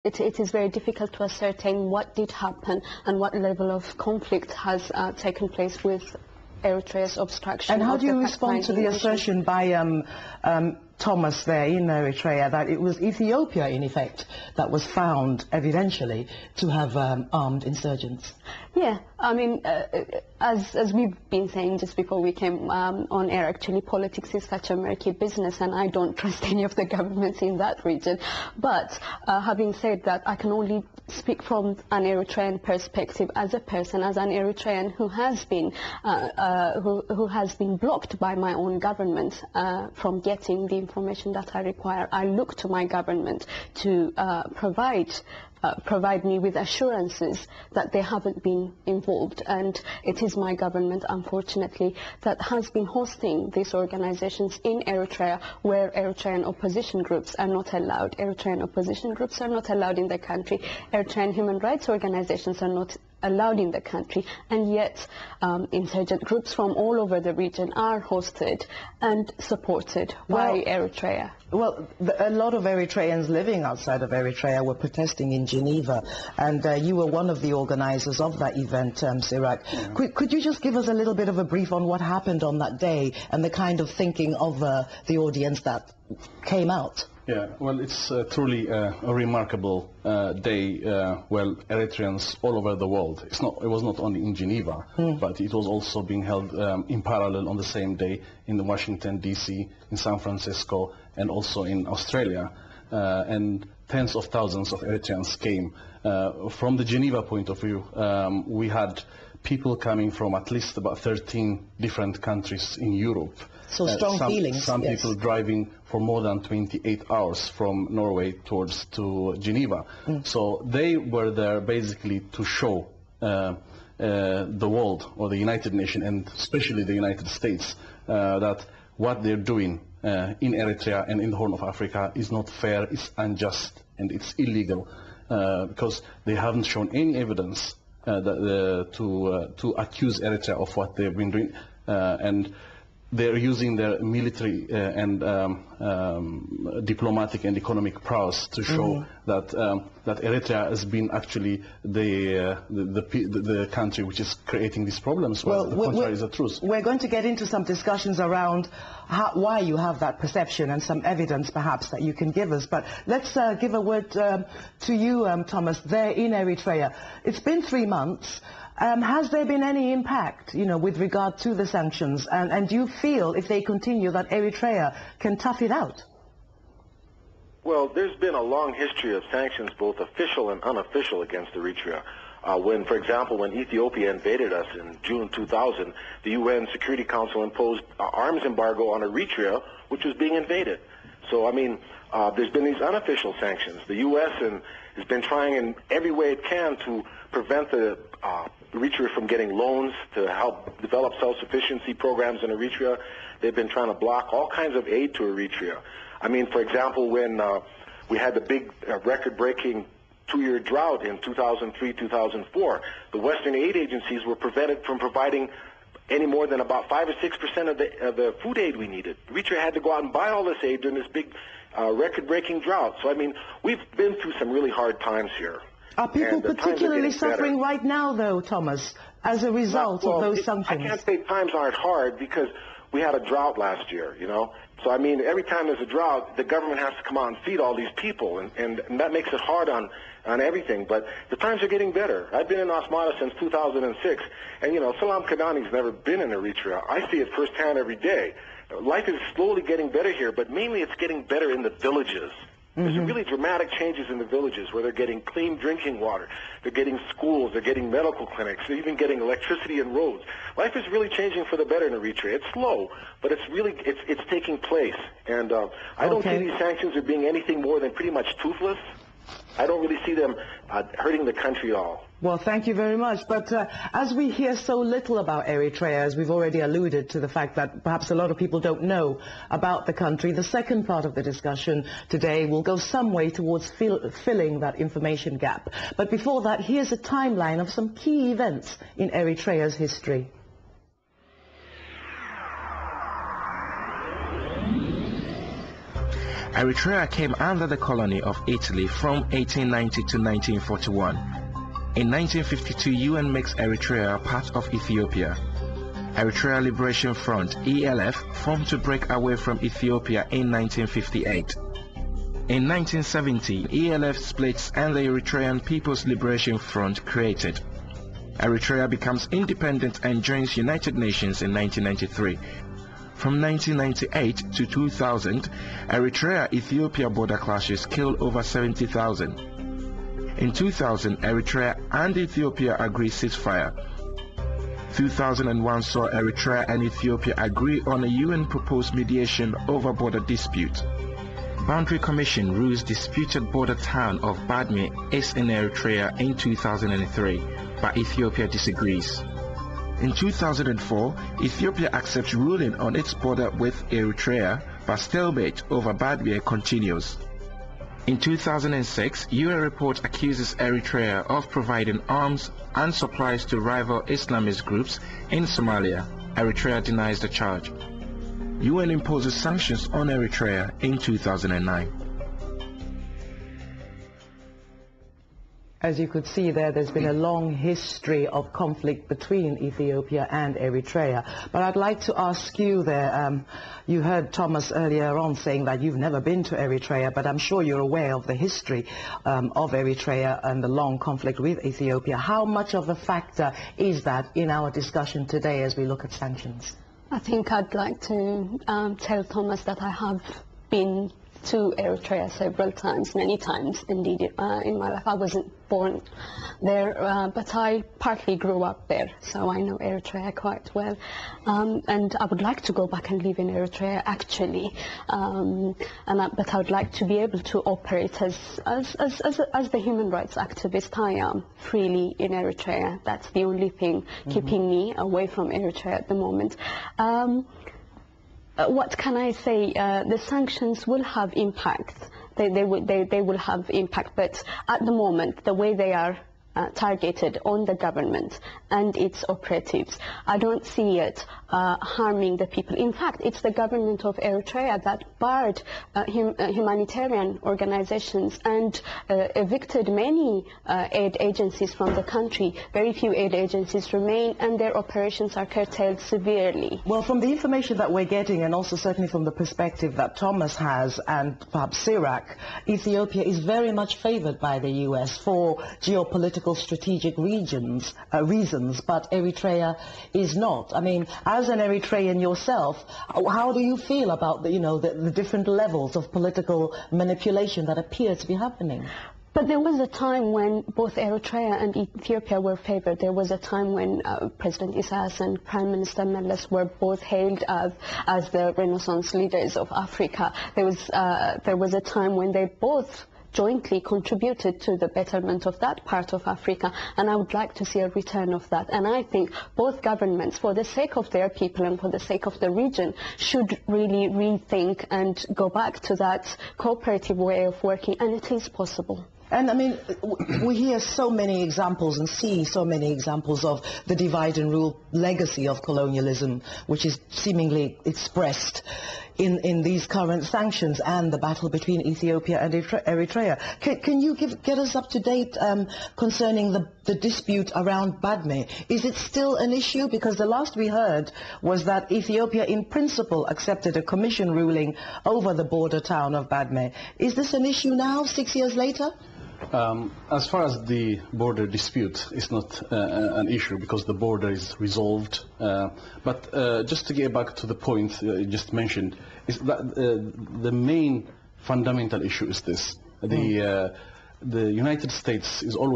it is very difficult to ascertain what did happen and what level of conflict has taken place with Eritrea's obstruction. And how do you respond to the assertion by Thomas there in Eritrea that it was Ethiopia, in effect, that was found evidentially to have armed insurgents? Yeah, I mean, as we've been saying just before we came on air, actually politics is such a murky business, and I don't trust any of the governments in that region. But having said that, I can only speak from an Eritrean perspective as a person, as an Eritrean who has been blocked by my own government from getting the information that I require. I look to my government to provide me with assurances that they haven't been involved, and it is my government, unfortunately, that has been hosting these organizations in Eritrea, where Eritrean opposition groups are not allowed. Eritrean opposition groups are not allowed in the country. Eritrean human rights organizations are not allowed in the country, and yet insurgent groups from all over the region are hosted and supported by Eritrea. Well, a lot of Eritreans living outside of Eritrea were protesting in Geneva, and you were one of the organizers of that event, Sirak. Yeah. Could you just give us a little bit of a brief on what happened on that day and the kind of thinking of the audience that came out? Yeah, well, it's truly a remarkable day. Well, Eritreans all over the world. It was not only in Geneva, but it was also being held in parallel on the same day in Washington, D.C., in San Francisco, and also in Australia. And tens of thousands of Eritreans came. From the Geneva point of view, we had people coming from at least about 13 different countries in Europe. So strong feelings. Some people driving for more than 28 hours from Norway to Geneva. So they were there basically to show the world, or the United Nations, and especially the United States, that what they're doing in Eritrea and in the Horn of Africa is not fair, it's unjust, and it's illegal, because they haven't shown any evidence to accuse Eritrea of what they've been doing, and they're using their military and diplomatic and economic prowess to show that Eritrea has been actually the country which is creating these problems. Well, the contrary is the truth. We're going to get into some discussions around why you have that perception and some evidence perhaps that you can give us. But let's give a word to you, Thomas, there in Eritrea. It's been 3 months. Has there been any impact, with regard to the sanctions? And do you feel, if they continue, that Eritrea can tough it out? Well, there's been a long history of sanctions, both official and unofficial, against Eritrea. For example, when Ethiopia invaded us in June 2000, the UN Security Council imposed an arms embargo on Eritrea, which was being invaded. So, I mean, there's been these unofficial sanctions. The U.S. has been trying in every way it can to prevent the Eritrea from getting loans to help develop self-sufficiency programs in Eritrea. They've been trying to block all kinds of aid to Eritrea. I mean, for example, when we had the big record-breaking 2-year drought in 2003-2004, the Western aid agencies were prevented from providing any more than about 5 or 6% of the food aid we needed. Eritrea had to go out and buy all this aid during this big record-breaking drought. So, I mean, we've been through some really hard times here. Are people particularly suffering right now, though, Thomas, as a result of those sanctions? I can't say times aren't hard because we had a drought last year, So, I mean, every time there's a drought, the government has to come out and feed all these people, and that makes it hard on everything. But the times are getting better. I've been in Asmara since 2006, and, Selam Kidan's never been in Eritrea. I see it firsthand every day. Life is slowly getting better here, but mainly it's getting better in the villages. There's really dramatic changes in the villages where they're getting clean drinking water, they're getting schools, they're getting medical clinics, they're even getting electricity and roads. Life is really changing for the better in Eritrea. It's slow, but it's taking place. And I don't see these sanctions as being anything more than pretty much toothless. I don't really see them hurting the country at all. Well, thank you very much. But as we hear so little about Eritrea, as we've already alluded to the fact that perhaps a lot of people don't know about the country, the second part of the discussion today will go some way towards filling that information gap. But before that, here's a timeline of some key events in Eritrea's history. Eritrea came under the colony of Italy from 1890 to 1941. In 1952, UN makes Eritrea part of Ethiopia. Eritrea Liberation Front, ELF, formed to break away from Ethiopia in 1958. In 1970, ELF splits and the Eritrean People's Liberation Front created. Eritrea becomes independent and joins United Nations in 1993. From 1998 to 2000, Eritrea-Ethiopia border clashes killed over 70,000. In 2000, Eritrea and Ethiopia agreed ceasefire. 2001 saw Eritrea and Ethiopia agree on a UN-proposed mediation over border dispute. Boundary Commission rules disputed border town of Badme is in Eritrea in 2003, but Ethiopia disagrees. In 2004, Ethiopia accepts ruling on its border with Eritrea, but stalemate over Badme continues. In 2006, UN report accuses Eritrea of providing arms and supplies to rival Islamist groups in Somalia. Eritrea denies the charge. UN imposes sanctions on Eritrea in 2009. As you could see there's been a long history of conflict between Ethiopia and Eritrea. But I'd like to ask you there, you heard Thomas earlier on saying that you've never been to Eritrea, but I'm sure you're aware of the history of Eritrea and the long conflict with Ethiopia. How much of a factor is that in our discussion today as we look at sanctions? I think I'd like to tell Thomas that I have been to Eritrea several times, many times indeed in my life. I wasn't born there, but I partly grew up there, so I know Eritrea quite well. And I would like to go back and live in Eritrea actually, but I would like to be able to operate as the human rights activist I am, freely in Eritrea. That's the only thing keeping me away from Eritrea at the moment. What can I say? The sanctions will have impact. They will have impact, but at the moment, the way they are targeted on the government and its operatives, I don't see it harming the people. In fact, it's the government of Eritrea that barred humanitarian organizations and evicted many aid agencies from the country. Very few aid agencies remain, and their operations are curtailed severely. Well, from the information that we're getting, and also certainly from the perspective that Thomas has, and perhaps Sirach, Ethiopia is very much favored by the US for geopolitical strategic reasons, but Eritrea is not. I mean, as an Eritrean yourself, how do you feel about the different levels of political manipulation that appear to be happening? But there was a time when both Eritrea and Ethiopia were favored. There was a time when President Isaias and Prime Minister Meles were both hailed as the Renaissance leaders of Africa. There was a time when they both jointly contributed to the betterment of that part of Africa, and I would like to see a return of that. And I think both governments, for the sake of their people and for the sake of the region, should really rethink and go back to that cooperative way of working, and it is possible. And I mean, we hear so many examples and see so many examples of the divide and rule legacy of colonialism, which is seemingly expressed in these current sanctions and the battle between Ethiopia and Eritrea. Can you get us up to date concerning the dispute around Badme? Is it still an issue? Because the last we heard was that Ethiopia in principle accepted a commission ruling over the border town of Badme. Is this an issue now, 6 years later? As far as the border dispute, it's not an issue because the border is resolved. But just to get back to the point you just mentioned, is that the main fundamental issue is this: the United States is always